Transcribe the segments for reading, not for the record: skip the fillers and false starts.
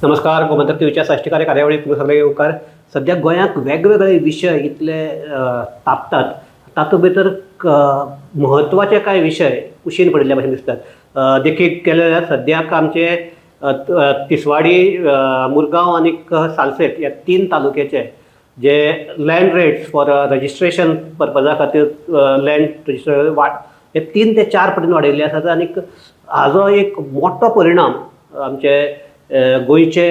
नमस्कार. गोमंतक टीव्हीच्या साष्टिकारे कार्यावळीत तुम्ही सगळे येवकार. सध्या गोंयांत वेगवेगळे विशय इतले तापतात, तातूंत भितर म्हत्वाचे कांय विशय कुशीन पडिल्ल्या भशेन दिसतात. देखीक केले जाल्यार सद्याक आमचे तिसवाडी, मुरगांव आनी सालसेत ह्या 3 तालुक्याचे जे लँड रेट्स फॉर रजिस्ट्रेशन पर्पजा खातीर लँड रजिस्ट्रेशन हे 3 ते 4 पटीन वाडयल्ले आसात. आनी हाजो एक मोठो परिणाम आमचे गोंयचे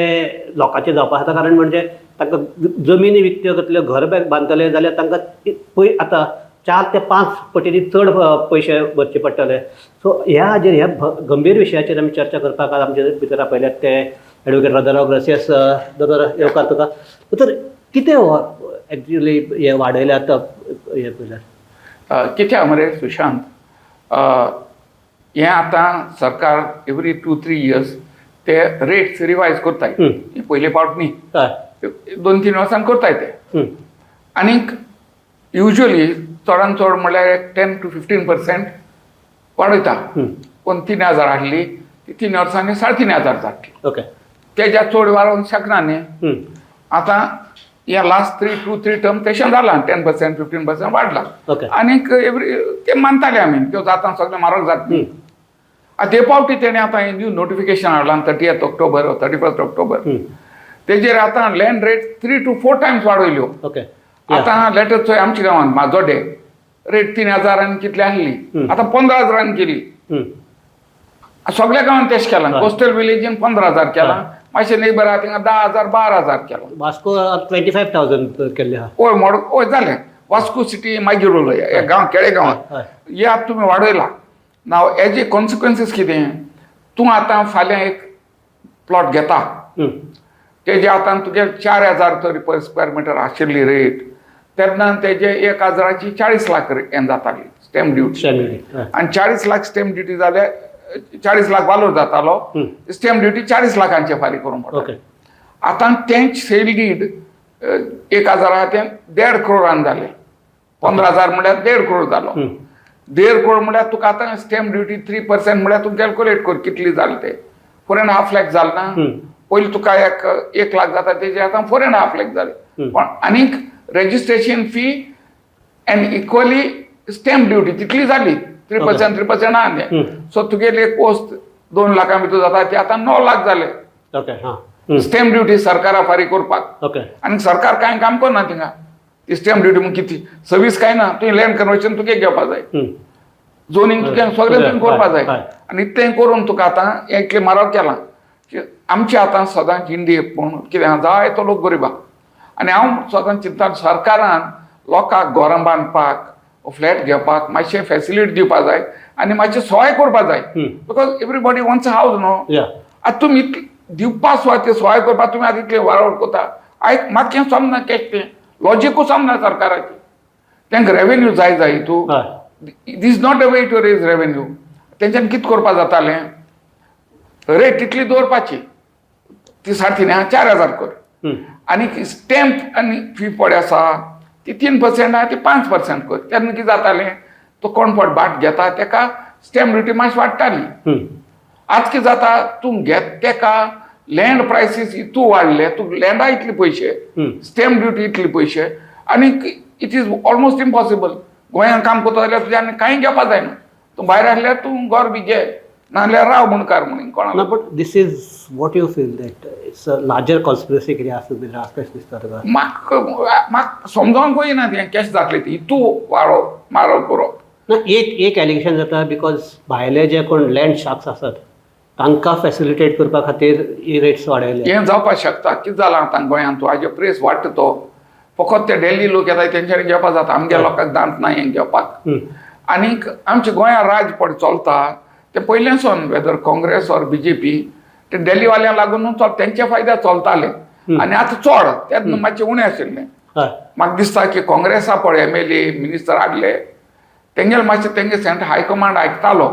लोकांचे जावपाक जाता. कारण म्हणजे तांकां जमिनी विकत्यो करतल्यो, घर बांदतले जाल्यार तांकां आतां 4 ते 5 पटींनी चड पयशे भरचे पडटले. सो ह्या हाजेर ह्या गंभीर विशयाचेर आमी चर्चा करपाक आमचे भितर आपयल्यात ते एडवोकेट राधाराव ग्रासियास. दोतोर येवकार तुका. तर कितें एक्चुअली हे वाडयले आतां हे पयल्यार कित्याक मरे सुशांत, हें आतां सरकार एवरी 2-3 years ते रेट्स रिवायज करताय. पयले पावट न्ही, 2-3 वर्सांनी करताय ते. आनीक युजली चडांत चड म्हळ्यार 10 to 15% वाडयता. पूण 3,000 हाडली ती 3 वर्सांनी 3,500 जातली. ओके, तेज्या चड वाडोवंक शकना न्ही. आतां ह्या लास्ट 2-3 टर्म तशें जालां, 10% 15% वाडला. आनीक एवरी ते मानताले आमी त्यो जाता सगळें म्हारग जाता न्ही. ते पावटी तेणें आतां न्यू नोटिफिकेशन हाडलां 30th October 31st October. तेजेर आतां लँड रेट 3 to 4 times वाडयल्यो. आतां लेटर चोय आमच्या गांवांत म्हाजोडे रेट 3,000 कितली आहली, आतां 15,000 केली. सगळ्या गांवांत तेश केलां. कोस्टल विलेजीन 15,000 केलां. मातशें नेबर आहा थिंगा 10,000 12,000 केलां. वास्को 25,000 केल्ले आहा. हय हय जालें. वास्को सिटी मागीर उलय गांव केळे गांवांत हे आतां तुमी वाडयला. नाव हेजे कॉन्सिक्वन्सीस कितें? तूं आतां फाल्यां एक प्लॉट घेता, तेजे आतां तुगे 4,000 तरी पर स्क्वेअर मिटर आशिल्ली रेट, तेन्ना तेजे 1,000ची 40 लाख हें जाताली स्टॅम्प ड्युटी. आनी 40 लाख स्टॅम्प ड्युटी जाल्यार 40 लाख वालोर जातालो. स्टॅम्प ड्युटी 40 लाखांचे फारीक करूंक पडटा. आतां तें सेल डीड 1,000 तें 1.5 crore जालें. 15,000 म्हळ्यार 1.5 crore जालो. 1.5 crore म्हळ्यार तुका आतां स्टॅम्प ड्युटी 3% म्हळ्यार तूं कॅल्क्युलेट कर कितली जाली ते. 4.5 lakh जालें ना. पयलीं तुका 1 लाख जाता तेजे आतां 4.5 lakh जाले. पण आनीक registration fee and equally stamp duty तितली जाली. 3% आहा. सो तुगेले कोस्ट 2 लाखां भितर जाता ती आतां 9 लाख जाले स्टॅम्प ड्युटी सरकारा फारीक करपाक. आनी सरकार कांय काम करना थिंगा. ती स्टॅम्प ड्युटी म्हूण कितें सर्वीस कांय ना. तुवें लँड कन्वर्शन तुगे घेवपा जाय, झोनींग तुगे सगळें तुवें करपा जाय. आनी तें करून तुका आतां इतलें म्हारग केलां. आमची आतां सदांच इंडियेक पूण कितें जाय तो लोक गरीब आहा. आनी हांव सदांच चिंतता सरकारान लोकांक घरां बांदपाक, फ्लॅट घेवपाक मातशें फॅसिलिटी दिवपा जाय आनी मातशें सहाय करपा जाय. Because everybody wants a house न्हू. आतां तुमी दिवपा सुवात ते सहाय करपाक तुमी आतां इतलें वाडोड कोता. म्हाका समजना केश लॉजिकूच समना सरकाराची. तांकां रेवेन्यू जाय हितू. This not a way to raise revenue. तेंच्यांनी कितें करपा जातालें, रेट तितली दवरपाची, ती 4,500 कर. आनी स्टॅम्प आनी फी पडे आसा ती 3% आहा ती 5% कर. तेन्ना कितें जातालें, तो कोण पड बाट घेता तेका स्टॅम्प ड्युटी मातशी वाडटाली. आज कितें जाता, तूं घेत तेका लँड प्रायसीस इतू वाडले, तूं लँडा इतले पयशे, स्टॅम्प ड्युटी इतले पयशे, आनी इट इज ऑलमोस्ट इम्पॉसिबल. गोंयांत काम करता जाल्यार तुज्यान कांय घेवपा जायना. तूं भायर आसल्यार तूं घर बी घे, नाजाल्यार राव म्हणकार म्हणून कोणाला. But this is what you feel that it's a larger conspiracy कितें आसा भितर कशें दिसता तुका? म्हाका समजोवंक येना तें कशें जातलें ती इतू वाडप म्हारग करप. एक एलिगेशन जाता बिकॉज भायले जे कोण लँड शार्क्स आसात तांकां फॅसिलिटेट करपा खातीर ही रेट्स वाडयले. हें जावपाक शकता. कितें जालां आतां गोंयांत तूं हाजे प्रेस वाडटा तो फकत ते डेल्ली लोक येतात तेंच्यांनी घेवपा जाता. आमच्या लोकांक दांत ना हें घेवपाक. आनीक आमच्या गोंयांत राज पड चलता ते पयलेंसून वेदर काँग्रेस ऑर BJP ते डेल्लीवाल्यांक लागून चल तेंचे फायद्या चलताले. आनी आतां चड तेन्ना मातशें उणें आशिल्लें. म्हाका दिसता की काँग्रेसा पळय MLA मिनिस्टर हाडले तेंगेले मातशें तेंगे सेंट्रल हायकमांड आयकतालो.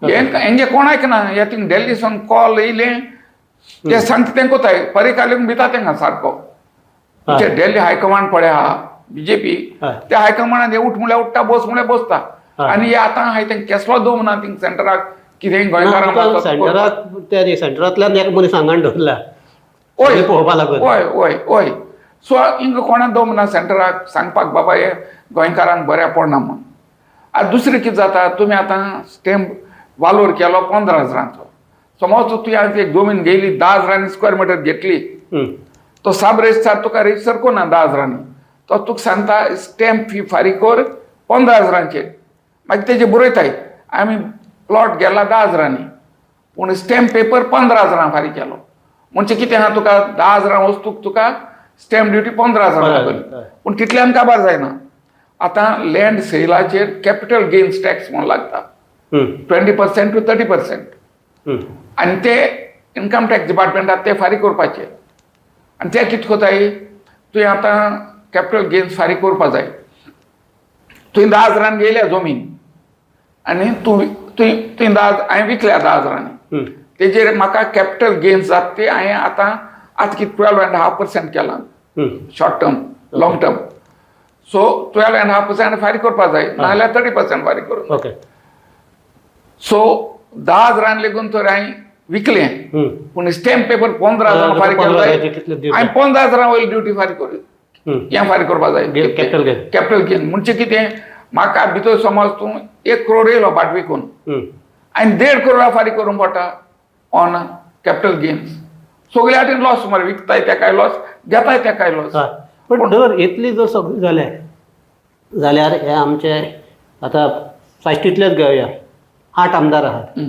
हेंगे कोण आयकना. हे थिंग डेल्लीसून कॉल येयलें ते सांगता तें कोताय परिकालेक भिता तेंगा सारको. डेल्ली हायकमांड पळय आहा BJP त्या हायकमांडान उठ म्हळ्यार उठता, बस म्हळ्यार बसता. आनी हे आतां हांवें तेंका केसलो दवरना थिंग सेंटराक कितें गोंयकारांक सेंटरांतल्यान एक मनीस हांगान दवरला ओय पळोवपा लागून ओय ओय ओय सो हिंगा कोणा दमना सेंटराक सांगपाक बाबा हे गोंयकारांक बऱ्या पडना म्हण. आतां दुसरें कितें जाता, तुमी आतां स्टॅम्प वालोर केलो 15,000चो. समज तुवें आज एक जमीन घेयली 10,000 स्क्वेअर मिटर घेतली, तो सब रेजिस्ट्रार तुका रेजिस्टर करना 10,000, तो तुका सांगता स्टॅम्प फी फारीक कर 15,000चेर. मागीर तेजे बरयताय आमी प्लॉट गेला 10,000 पूण स्टॅम्प पेपर 15,000 फारीक केलो. म्हणजे कितें आहा, तुका 10,000 वस्तूक तुका स्टॅम्प ड्युटी 15,000 लागतली. पूण तितल्यान काबार जायना. आतां लँड सेलाचेर कॅपिटल गेन्स टॅक्स म्हूण लागता 20% to 30%. आनी ते इन्कम टॅक्स डिपार्टमेंटाक ते फारीक करपाचे. आनी ते कितें कोताय, तुवें आतां कॅपिटल गेन्स फारीक करपा जाय. तुवें 10,000 घेयल्या जमीन आनी तुवें हांवें विकल्या 10,000, तेजेर म्हाका कॅपिटल गेन्स जाता ते हांवें आतां कितें 12.5% केला short term long term. So 12.5% फारीक करपा जाय, नाजाल्यार 30% फारीक करूं. सो 10,000 लेगून तर हांवें विकलें, पूण स्टॅम्प पेपर 15,000 फारीक केलो जाय. हांवें 15,000 वयली ड्युटी फारीक कर, हें फारीक करपा जाय कॅपिटल गेन. म्हणजे कितें, म्हाका भितर समज तूं 1 करोड येयलो भाट विकून, हांवें 1.5 करोडा फारीक करूंक पडटा ऑन कॅपिटल गेन्स. सगळे वाटेन लॉस मरे, विकताय तेकाय लॉस, घेताय तेकाय लॉस. पण धर इतली जर सगळी जाल्यार हे आमचे आतां साश्टींतलेच घेवया, 8 आमदार आहात.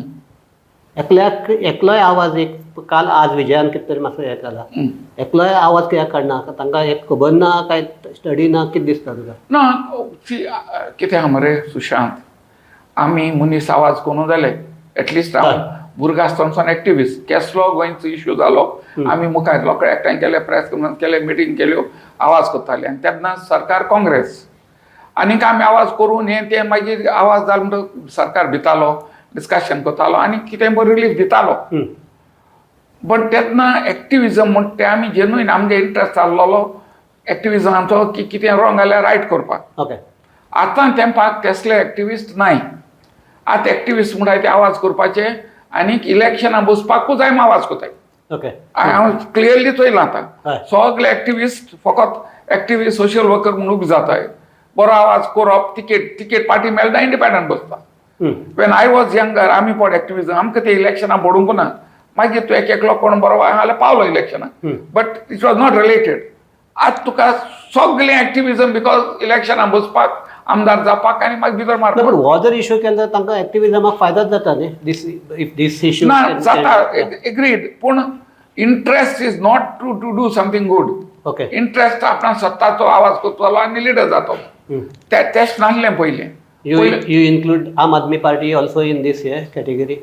एकलोय आवाज एक काल आज विजयान कितें तरी मातसो हें केला, एकलोय आवाज कित्याक काडना? तांकां एक खबर ना काय स्टडी ना, कितें दिसता तुका? ना कितें आहा मरे सुशांत, आमी मनीस आवाज कोनू जाले एटलिस्ट भुरगो आसतनाच्यान एक्टिविस्ट. केसलो गोंयचो इश्यू जालो, आमी मुखार लोकां एकठांय केले, प्रेस कॉन्फरन्स केले, मिटींग केल्यो, आवाज करताले. आनी तेन्ना सरकार काँग्रेस, आनीक आमी आवाज करून हें तें मागीर आवाज जालो म्हणटकीर सरकार भितालो, डिस्कशन करतालो आनी कितें बरें रिलीफ दितालो. बट तेन्ना एक्टिविजम म्हणटा तें आमी जेन्युइन आमगे इंट्रस्ट जाल्लो एक्टिविजमाचो की कितें रॉंग जाल्यार रायट करपाक. आतां तेंपाक तसले एक्टिविस्ट नाय. आतां एक्टिविस्ट म्हणटाय ते आवाज करपाचे आनीक इलेक्शनां बसपाकूच हांवें आवाज कोताय. हांव क्लियरली चोयलां आतां. सगळे एक्टिविस्ट फकत एक्टिविस्ट सोशल वर्कर म्हणून उबी जाताय, बरो आवाज करप, तिकेट पार्टी मेळटा इंडिपेंडंट बसता. वेन आय वॉज यंगर आमी पड एक्टिविजम, आमकां ते इलेक्शनां पडूंक ना. मागीर तूं एकलो कोण बरो जाल्यार पावलो इलेक्शनाक, but it was not related. आतां तुका सगळें एक्टिविजम बिकॉज इलेक्शनां बसपाक, आमदार जावपाक आनी मागीर भितर मारपाक. बट हो जर इश्यू केलो जाल्यार तांकां एक्टिविजमाक फायदोच जाता न्ही. दीस इश्यू ना जाता, एग्रीड. पूण interest is not to do something good. Interest आपण सत्ताचो आवाज करतलो आनी लिडर जातो, तेच नासलें पयलें. You include Aam Aadmi Party also in this category?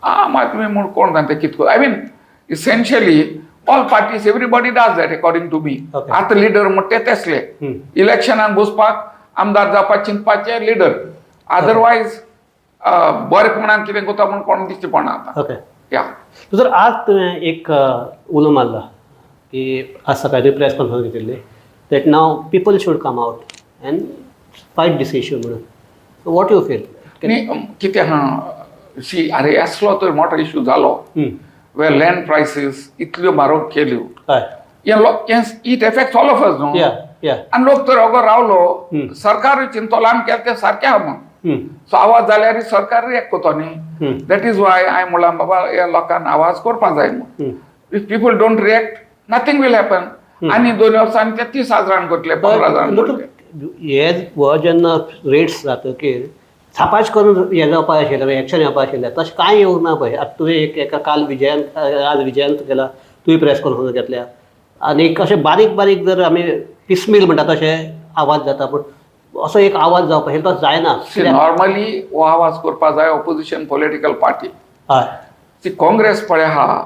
Aam Aadmi म्हूण कोण जाता कितको, I mean essentially all parties, everybody does that according to me. आतां लिडर म्हणटा ते तसले इलेक्शनाक बसपाक, आमदार जावपाक चिंतपाचे लिडर. अदरवायज बरेपणान कितें करता म्हूण कोण दिश्टी पडना आतां. या जर आज तुवें एक उलो मारला की आज सकाळी प्रेस कॉन्फरन्स घेतिल्ली that now people should come out and fight this issue म्हणून. What you feel? कितें आहा शी, अरे असलो तर मोठो इश्यू जालो वे लँड प्रायसीस इतल्यो म्हारग केल्यो, it effects all of us न्हू. आनी लोक तर अगो रावलो, सरकार चिंतलो आमी केलें तें सारकें आहा म्हूण. सो आवाज जाल्यार सरकार रिएक्ट करतो न्ही. दॅट इज वाय हांवें म्हणलां बाबा ह्या लोकांक आवाज करपाक जाय म्हूण. If people don't react nothing will happen. आनी 2 वर्सांनी ते 30,000 करतले, 15,000 करतले. हे हो जेन्ना रेट्स जातकीर छापाच करून हें जावपाक आशिल्लें, एक्शन येवपाक आशिल्लें, तशें कांय येवंक ना पळय. आतां तुवें एका काल आज विजयान केला, तुवें प्रेस कॉन्फरन्स घेतल्या, आनी अशें बारीक बारीक जर आमी पिसमील म्हणटा तशें आवाज जाता, पूण असो एक आवाज जावपाक आशिल्लो तो जायना. नॉर्मली हो आवाज करपाक जाय ऑपोजिशन पॉलिटिकल पार्टी. ती काँग्रेस पळय आहा,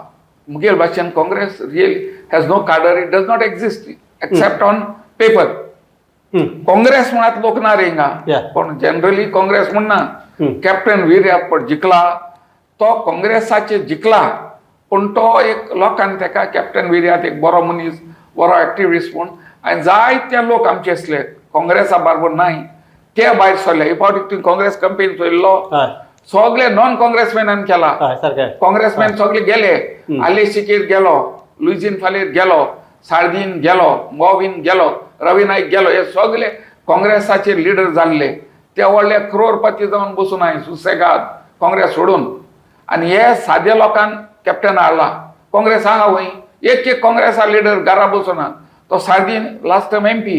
मुगेल भाशेन काँग्रेस रियल हॅज नो कार्डर, it does not exist except on paper. Congress म्हणत लोक ना रे हिंगा, पण जनरली काँग्रेस म्हणना. कॅप्टन वीर पण जिखला, तो काँग्रेसाचे जिखला, पण तो एक लोकांनी तेका कॅप्टन वीर्यात एक बरो मनीस, बरो एक्टिविस्ट म्हूण. आनी जायते लोक आमचे असले काँग्रेसा बरोबर नाय ते भायर सरले. हे फावटी काँग्रेस कंपेन चोयल्लो, सगळे नॉन काँग्रेसमॅनान केला. काँग्रेसमॅन सगळे गेले, आले शिकीर गेलो, लुईजीन फालेर गेलो, साळदीन गेलो, मॉविन गेलो, रवी नाईक गेलो, हे सगळे काँग्रेसाचे लिडर जाल्ले. ते व्हडले करोडपती जावन बसून हांवें सुसेगाद काँग्रेस सोडून. आनी हे सादे लोकांक कॅप्टन हाडला. काँग्रेस हांगा वय एक काँग्रेसा लिडर घरा बसून तो साळदीन लास्ट टायम MP.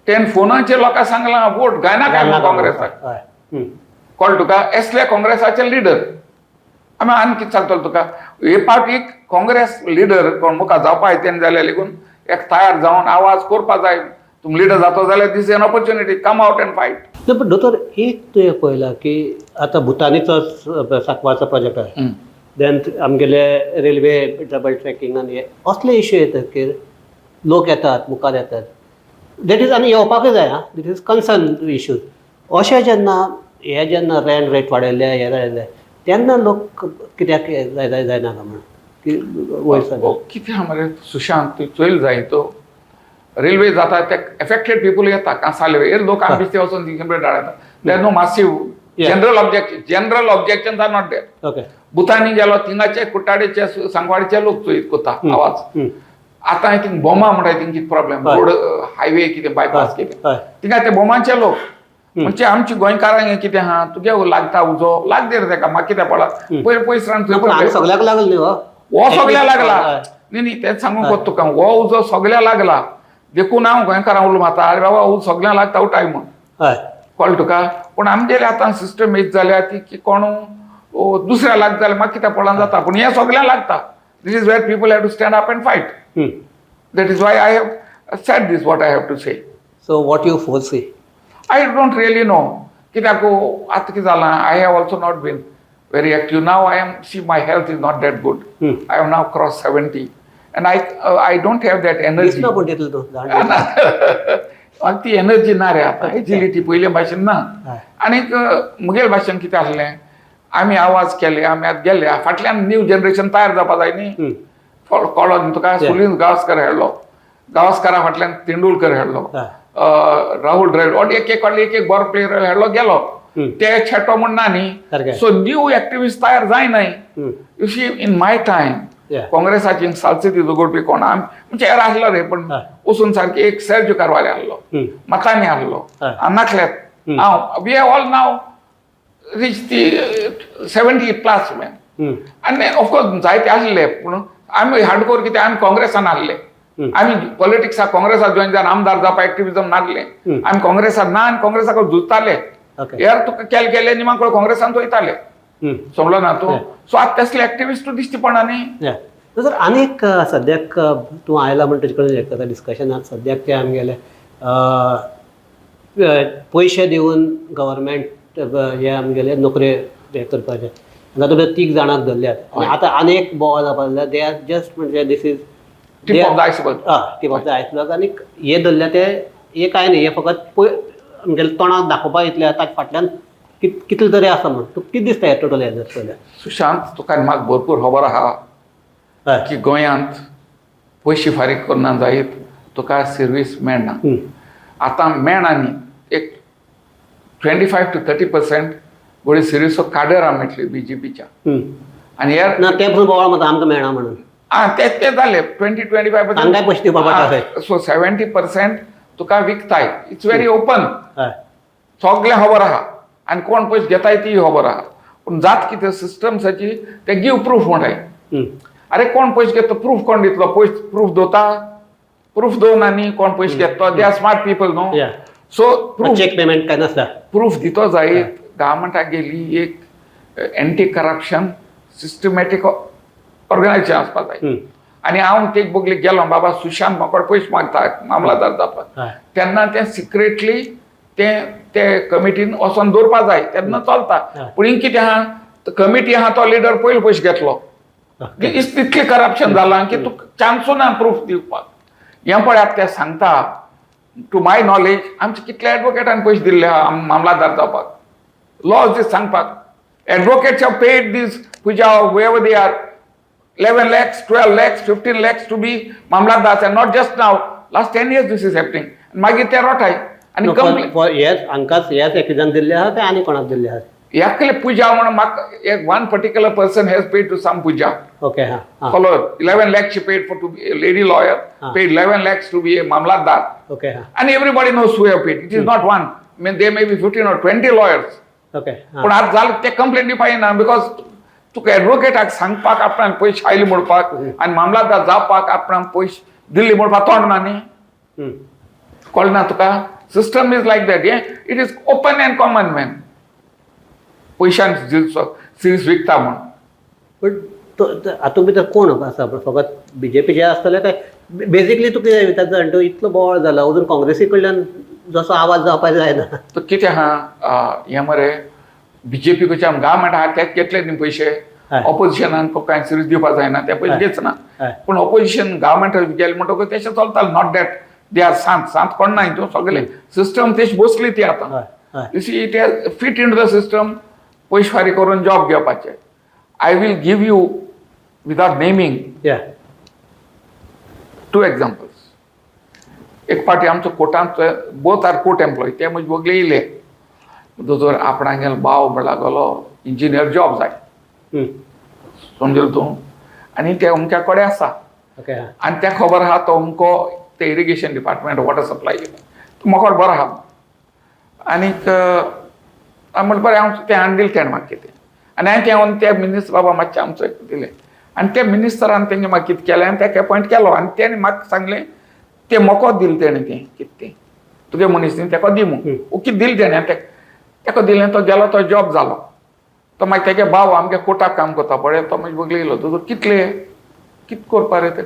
तेन फोनाचेर लोकांक सांगला वोट घायना काय काँग्रेसाक. कळ्ळें तुका, असले काँग्रेसाचे लिडर. आमी आनी कितें सांगतलो तुका, हे पार्टीक काँग्रेस लिडर कोण मुखार जावपा येते जाल्यार लेगून एक तयार जावन आवाज करपा जाय. तुम लिडर जातो जाल्यार this an opportunity, come out and fight. पण दोतोर एक तुवें पळयलां की आतां भुतानीचो सांकवाळचो प्रोजेक्ट आहे. देन आमगेले रेल्वे डबल ट्रॅकिंग आनी हे असले इश्यू येतकीर लोक येतात, मुखार येतात. दॅट इज आनी येवपाकूय जाय. That is concern issues. अशें जेन्ना रेंट रेट वाडयले हे जालें तेन्ना लोक कित्याक जायना काय म्हणून की वयर सरना. कितें आहा मरे सुशांत, तूं चोयल जाय तो रेल्वे जाता ते एफेक्टेड पीपल येता कांसाले हे लोक आमी बिस्ते वचून तिंगे धाडटा. They are no massive general objection are not there. Okay. भुतानी गेलो थिंगाचे कुट्टाडेचे सांगवाडचे लोक चोयत कोता आवाज. आतां थिंग बोमा म्हणटाय थिंग कितें प्रॉब्लेम, रोड हायवे कितें बायपास कितें थिंगा ते बोमांचे लोक. म्हणजे आमची गोंयकारांक हें कितें आहा, तुगे लागता उजो लाग दे ताका, म्हाका कितें पडला पयस रावन सगळ्याक लागला न्ही हो सगळ्या लागला. न्ही तेच सांगूंक कोत तुका, हो उजो सगळ्या लागला. देखून हांव गोंयकारां उलो मारता अरे बाबा उज सगळ्यांक लागता टायम. कळ्ळें तुका. पूण आमगेले आतां सिस्टम एक जाल्या ती की कोण दुसऱ्या लाग जाल्यार म्हाका कितें पडला जाता, पूण हें सगळ्यांक लागता. This is where people have to stand up and fight. That is why I have said this what I have to say. So what you foresee? I don't really know. कित्याक आतां कितें जालां, I have also not been very active. Now I am, see my health is not that good. I have now crossed 70 and I don't have that energy. म्हाका ती energy ना रे आतां, agility पयले भाशेन ना. आनीक मुगेल भाशेन कितें आसलें, आमी आवाज केले, आमी आतां गेले, फाटल्यान न्यू जनरेशन तयार जावपा जाय न्ही. कळ्ळो न्ही तुका, सुनील गावस्कर हाडलो, गावस्करा फाटल्यान तेंडुलकर हाडलो, राहुल द्रविड एक बरो प्लेयर हाडलो गेलो. ते छेटो म्हण ना न्ही. सो न्यू एक्टिविस्ट तयार जायनाय. You see in my time काँग्रेसाची सालसेती झगडपी कोण म्हणजे हेर आसलो रे, पण वचून सारकी एक सर्जो कारवाले हाडलो, मतांनी हाडलो, नाकल्यात हांव. We have all now reach the 70+ man. आनी ऑफकोर्स जायते आसले, पूण आमी हार्डकोर कितें आमी काँग्रेसान आसले. आमी पॉलिटिक्साक काँग्रेसाक जॉइन जावन आमदार जावपा एक्टिविजम नासले. आमी काँग्रेसाक ना आनी काँग्रेसाक झुजताले. यार तुका केले निमांक काँग्रेसान वयताले. समजलो ना तूं. सो आतां तसले एक्टिविस्ट दिश्टी पडना न्ही. सर आनीक सद्याक तूं आयला म्हणटा तेजे कडेन एक डिस्कशनाक सद्याक ते आमगेले पयशे दिवन गव्हर्मेंट हे आमगेले नोकरी हे करपाचे तातूंत 3 जाणांक धरल्यात. आतां आनीक बोवाळ जावपा लागला. दे आर जस्ट म्हणजे this is tip of the iceberg. Tip of the iceberg. आनी हे धरल्या ते हे कांय न्ही, हे फकत आमगेले तोंडाक दाखोवपाक येतले. ताचे फाटल्यान कितले तरी आसा म्हण. तुका कितें दिसता हे टोटल हे जाल्यार? सुशांत, तुका म्हाका भरपूर खबर आहा की गोंयांत पयशे फारीक करना जायत तुका सर्वीस मेळना. आतां मेळना न्ही. एक 25 to 30% गोडी सर्विसो काडर मेळटली BJPच्या. आनी हेर ना ते बोवाळ मात आमकां मेळना म्हणून. ते जाले 20-25%. पयशे दिवपा पडटा. सो 70% तुका विकताय. It's very open. सगळें खबर आहा आनी कोण पयशे घेताय ती खबर आहा. पूण जात कितें सिस्टम्साची ते गिव प्रूफ म्हणटाय. अरे कोण पयशे घेता प्रूफ कोण दितलो? पयशे प्रूफ दोता, प्रूफ दोना न्ही. कोण पयशे घेतलो दे आर स्मार्ट पीपल न्हू. सो चेक पेमेंट काय नासता. प्रूफ दितो जायत. गव्हर्मेंटाक गेली एक एंटी करप्शन सिस्टमॅटीक ऑर्गनायजेशन आसपा जाय. आनी हांव ते बगले गेलो, बाबा सुशांत म्हाका पयशे मागता मामलादार जावपाक, तेन्ना ते सिक्रेटली ते कमिटीन वचोन दवरपा जाय, तेन्ना चलता. पूण हिंग कितें आहा, कमिटी आहा तो लिडर पयलो पयशे घेतलो. तितलें करप्शन जालां की तुका चान्सू ना प्रूफ दिवपाक. हें पळयात ते सांगता. टू माय नॉलेज आमचे कितले एडवोकेटान पयशे दिल्ले आहा मामलादार जावपाक. लॉज दीस सांगपाक. Advocates have paid this puja wherever they are 11 lakhs, 12 lakhs, 15 lakhs to be mamlatdars, and not just now. Last 10 years this is happening. मागीर ते रोटाय. आनी हांकाच ह्याच एक्झाम दिल्ले आहा काय आनी कोणाक दिल्ले आहा? एकले पुजा म्हणून म्हाका एक one particular person has paid to some puja. Okay हां Follow 11 lakhs she paid for to be a lady lawyer, paid 11 lakhs to be a mamlatdar. Okay हां And everybody knows who have paid. It is not one. I mean, there may be 15 or 20 lawyers. Okay पण आज झालं ते complaint पाहिजे because तुका एडवोकेटाक सांगपाक आपणान पयशे आयले म्हणपाक आनी मामलादार जावपाक आपणान पयशे दिल्ली म्हणपाक तोंड ना न्ही. कळना तुका system is like that. It is open and common man पयशान सिरीज विकता म्हण. पण हातूंत भितर कोण आसा फकत BJPचे आसतले काय बेजिकली तुका कितें विचारता जाणटो इतलो बोवाळ जाला अजून काँग्रेसी कडल्यान जसो आवाज जावपाक जायना. तर कितें आहा हें मरे BJP कडच्यान गव्हर्मेंट आहा ते घेतले न्ही पयशे. ऑपोजिशनान कांय सिरीज दिवपाक जायना ते पयशे घेच ना. पूण ऑपोजिशन गव्हर्मेंट गेले म्हणटकूच तेशें चलतालें. नॉट दॅट दे आर सांत कोणना हितून सगळे सिस्टम तेश बसली ती आतां. You see it has fit in to the system. पयशे फारीक करून जॉब घेवपाचे. I will give you without naming two examples. एक पाटी आमचो कोर्टांत बोथ आर कोर्ट एम्प्लॉय ते म्हजे बगले येयले. दोतोर आपणा गेलो बाव म्हणला गेलो इंजिनियर जॉब जाय समजलो तूं. आनी ते अमक्या कडेन आसा आनी त्या खबर आहा तो अमको ते इरिगेशन डिपार्टमेंट वॉटर सप्लाय म्हाका बरो आहा. आनीक म्हणलें बरें हांव तें हाडून दिलें तेणें म्हाका कितें. आनी हांवें तें ते मिनिस्टर बाबा मातशें आमचो दिलें. आनी ते मिनिस्टरान तेंगे म्हाका कितें केलें आनी तेका अपॉयंट केलो. आनी तेणें म्हाका सांगलें ते मोको दिलें तेणें तें कितें तें तुगे मनीस न्ही तेका दी म्हूण. कितें दिलें तेणें तेका दिलें. तो गेलो तो जॉब जालो. तो मागीर तेगे भाव आमगे कोर्टाक काम करता पळय तो म्हाजे बगले येयलो. तुजो कितले कितें करपा रे ते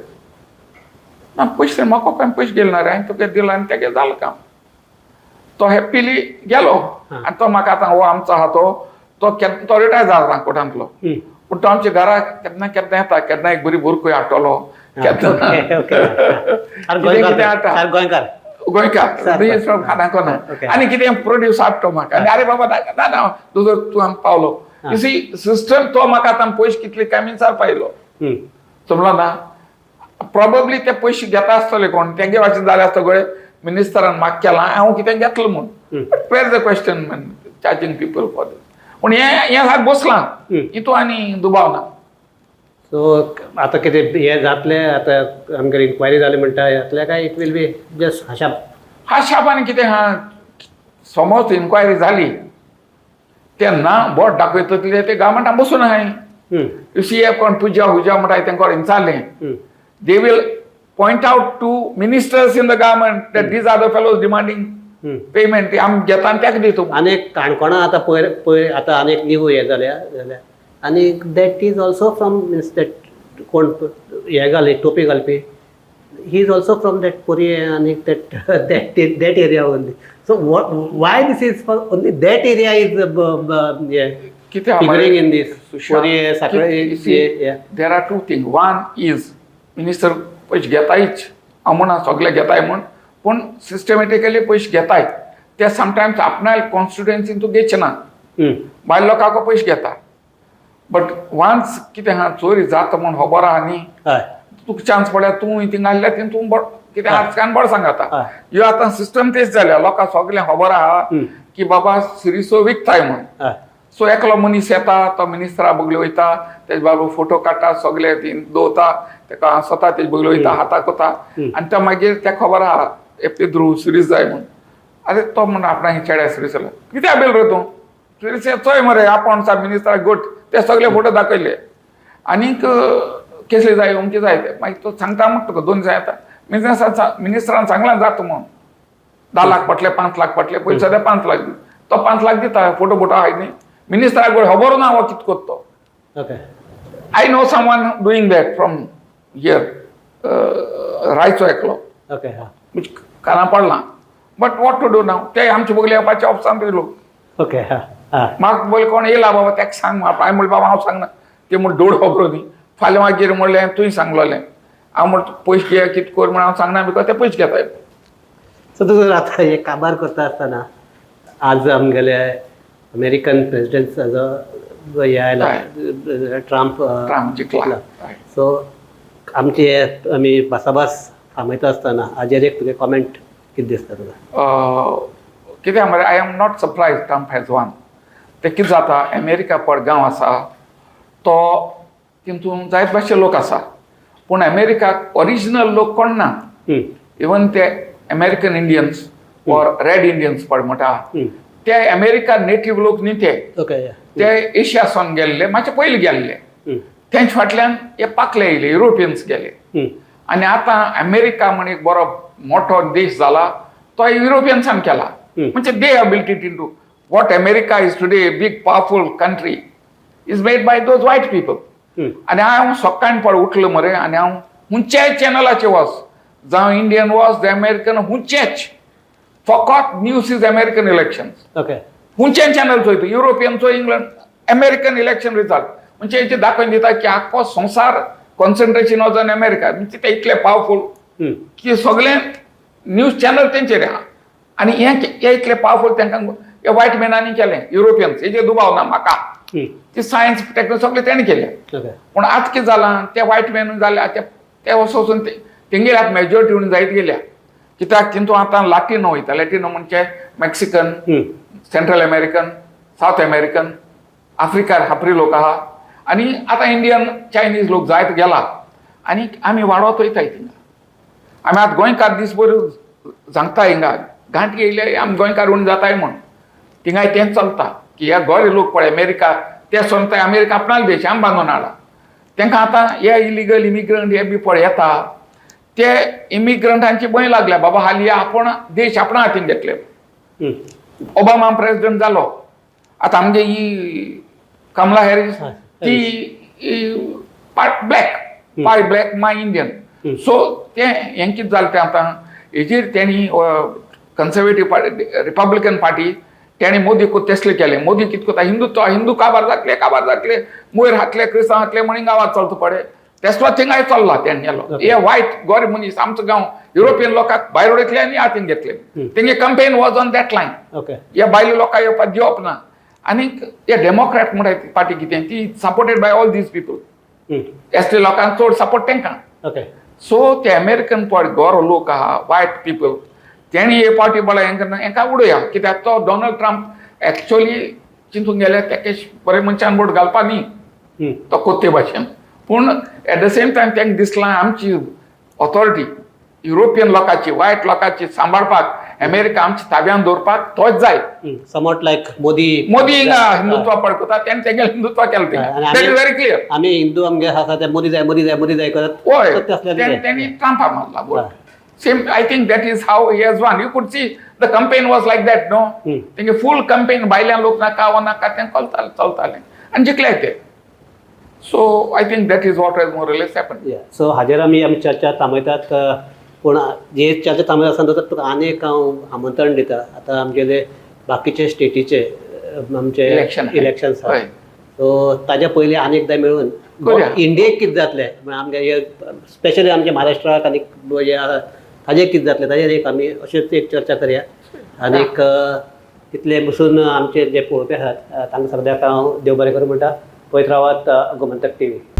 ना पयशे म्हाका काय पयशे गेले ना रे हांवें तुका दिलो आनी तेगे जालें काम. तो हॅप्पीली गेलो. आनी तो म्हाका आतां हो आमचो आहा तो रिटायर जाला कोर्टांतलो. पूण तो आमच्या घरा केन्ना केन्ना येता. केन्ना एक बरी बुरकूय हाडटलो. गोंयकार खानाको ना. आनी कितें प्रोड्यूस हाडटो म्हाका. आनी अरे बाबा ना ना तुजो तूं हांगा पावलो. यू सी सिस्टम तो म्हाका आतां पयशे कितले कामीनसार पायलो समजलो ना. प्रोबेबली ते पयशे घेता आसतले कोण तेंगे वाचून जाले आसता गोळे मिनिस्टरान म्हाका केला हांव कितें घेतलो म्हूण. But where the question man charging people for this. पूण हें सारकें बसलां हितून आनी दुबाव ना. सो आतां कितें हें जातलें आतां आमगेर इन्क्वायरी जाली म्हणटा जातलें काय इट वील बी जस्ट हाशाप आनी कितें आहा. समज इन्क्वायरी जाली तेन्ना बोट दाखयतले ते गव्हर्मेंटान बसून आहाय. यू सी एफ कोण पुजा हुजा म्हणटा तेंका विचारलें they will point out two ministers in the government that these are the fellows demanding payment आमी घेता आनी तेका दिता. आनीक काणकोणा आतां पयर आतां आनीक न्यू हें जाल्या आनी that is also from means that कोण हें घाली टोपी घालपी he is also from that पोरये आनीक that area only. So why this is for only that area is figuring in this पोरये सगळे. There are two thing. One is minister पयशे घेतायच हांव म्हणा सगळे घेताय म्हूण. पूण सिस्टमॅटिकली पयशे घेताय ते समटायम्स आपणा कॉन्स्टिट्युएन्सीन तूं घेचे ना. भायल्या लोकांक पयशे घेता. बट वन्स कितें आहा चोरी जाता म्हूण खबर आहा न्ही तुका चान्स पडल्या तूं थिंगा आसल्या ती तूं कितें आजकाल बरो सांगता. ह्यो आतां सिस्टम तेच जाल्या लोकांक सगळें खबर आहा की बाबा सिरिसो विकताय म्हूण. सो एकलो मनीस येता तो मिनिस्टरा बगले वयता तेजे बाबा फोटो काडटा सगळे ती दवरता तेका स्वता तेजे बगले वयता हाताक कोता आनी तो मागीर ते खबर आहा एपी ध्रुव सिरीज जाय म्हूण. अरे तो म्हण आपणा ही चेड्या सिरीस कित्याक बिल रे तूं सिरीस चोय मरे आपण सा मिनिस्टराक गोट ते सगळे फोटो दाखयले. आनीक केसले जाय अमके जाय ते मागीर तो सांगता म्हूण तुका 2 दिसा येता मिनिस्टरान सांगलां जाता म्हूण 10 लाख पटले 5 लाख पटले पयलीं सद्या 5 लाख तो 5 लाख दिता फोटो फोटो आहाय न्ही. मिनिस्टराक खबर ना हो कितें कोत्तो. I know someone doing that from here रायचो एकलो काना पडला. But what to do now ते आमचे बगले येवपाचे ऑप्शन दिलो. म्हाका बोले कोण येयला बाबा तेका सांग हांवें म्हणलें बाबा हांव सांगना. ते म्हण दोड खबरो न्ही फाल्यां मागीर म्हणलें तुवें सांगलोलें हांव म्हण पयशे घे कितें कर म्हण हांव सांगना बिकॉज ते पयशे घेताय. सो तुजो आतां हे काबार करता आसतना आज आमगेले अमेरिकन प्रेसिडेंट हे आयला ट्रम्प जिंकला. सो आमचे आमी भासाभास थांबयता आसतना हाजेर एक तुगे कॉमेंट कितें दिसता तुका. कित्याक मरे I am not surprise Trump has one. ते कितें जाता अमेरिका पड गांव आसा तो तितून जायत भाशे लोक आसा पूण अमेरिकाक ओरिजिनल लोक कोण ना इवन ते American Indians or red Indians पड म्हणटा ते अमेरिका नेटिव्ह लोक न्ही ते एशियासून गेल्ले मातशे पयलीं गेल्ले तेंचे फाटल्यान हे पाकले येयले युरोपियन्स गेले आनी आतां अमेरिका म्हण एक बरो मोठो देश जाला तो युरोपियन्सान केला म्हणजे they have built it in to what America is today big powerful country is made by those white people आनी हांव सकाळीं पड उठलो मरे आनी हांव हुंचे चॅनलाचेर वच जावं इंडियन वच द अमेरिकन हुंचेच फकत न्यूज इज अमेरिकन इलेक्शन्स हुंचे चॅनल चोयता युरोपियनचो इंग्लंड अमेरिकन इलेक्शन रिजल्ट म्हणजे हेचे दाखोवन दिता की आख्खो संवसार कॉन्सन्ट्रेशन वॉज ऑन अमेरिका म्हणजे ते इतले पावरफूल की सगळे न्यूज चॅनल तेंचेर आहा आनी हे इतले पावरफूल तांकां हे वायट मॅनांनी केलें युरोपियन्स हेजे दुबाव ना म्हाका ती सायन्स टेक्नॉलॉजी सगळे तेणी केले पूण आतां कितें जालां ते वायट मॅन जाल्या ते वचून तेंगेर आतां मेजॉरिटी म्हणून जायत गेल्या कित्याक तितून आतां लॅटिनो वयता लॅटिनो म्हणजे Mexican central American south American Africa हापरी लोक आहा आनी आतां इंडियन चायनीज लोक जायत गेला आनी आमी वाडोवत वयताय थिंगा आमी आतां गोंयकार दीसभर सांगता हिंगा घांटी येयले आमी गोंयकार उणी जाताय म्हण थिंगाय तें चलता की हे गोरे लोक पळय अमेरिका ते सोमताय अमेरिका आपणालो देश आमी बांदून हाडला तांकां आतां हे इलिगल इमिग्रंट हे बी पळय येता ते इमिग्रंटांची भंय लागल्या बाबा हालीं आपण देश आपणा हातीन घेतले ओबामा प्रेसिडेंट जालो आतां आमगे ही कमला हॅरिस ती पार्ट ब्लॅक माय इंडियन सो ते हें कितें जालें तें आतां हेजेर तेणी कन्झर्वेटीव पार्टी रिपब्लिकन पार्टी तेणी मोदी तेसले केले मोदी कितें कोता हिंदू काबार जातले मोयर हातले क्रिस्तांव हातले म्हणून गांवांत चलता पळय तेसलो थिंगाय चल्ला तेणी येलो हे वायट गोरे मनीस आमचो गांव युरोपियन लोकांक भायर उडयतले आनी हातीन घेतले तेंगे campaign was on that line हे भायले लोकांक येवपाक दिवप ना आनी हे डेमोक्रेट म्हणटा पार्टी कितें ती supported by all these people ST लोकांक चड सपोर्ट तेंकां सो ते अमेरिकन पॉट गोरो लोक आहा वायट पीपल तेणी हे पार्टी बळा हेंकां उडया कित्याक तो डोनाल्ड ट्रम्प एक्चुअली चिंतून गेले तेका बरे मनशान वोट घालपा न्ही तो कोत्ते भाशेन पूण एट द सेम टायम तांकां दिसलां आमची ऑथॉरिटी युरोपियन लोकांची वायट लोकांची सांबाळपाक अमेरिका आमच्या ताब्यान दवरपाक तोच जाय समोट लायक मोदी हिंदुत्व पडकता तेणे तेंगे हिंदुत्व केलें दॅट इज व्हेरी क्लियर आमी हिंदू आमगे आसा ते मोदी जाय करत होय तेणी ट्रम्पा मारला same I think that is how he has won you could see the campaign was like that no तेंगे फूल कंपेन भायल्या लोक नाका वो नाका तें चलतालें आनी जिखले ते so I think that is what has more or less happen so हाजेर आमी चर्चा थांबयतात पूण जे चर्चा थांबयता आसतना तुका आनी एक हांव आमंत्रण दिता आतां आमगेले बाकीचे स्टेटीचे आमचे इलेक्शन्स सो ताज्या पयलीं आनी एकदां मेळून इंडियेक कितें जातलें आमगे स्पेशली आमच्या महाराष्ट्राक आनी ताजेर कितें जातलें ताजेर एक आमी अशेंच एक चर्चा करया आनीक इतले बसून आमचे जे पळोवपी आसात तांकां सगळ्याक हांव देव बरें करूं म्हणटा पळयत रावात गोमंतक TV.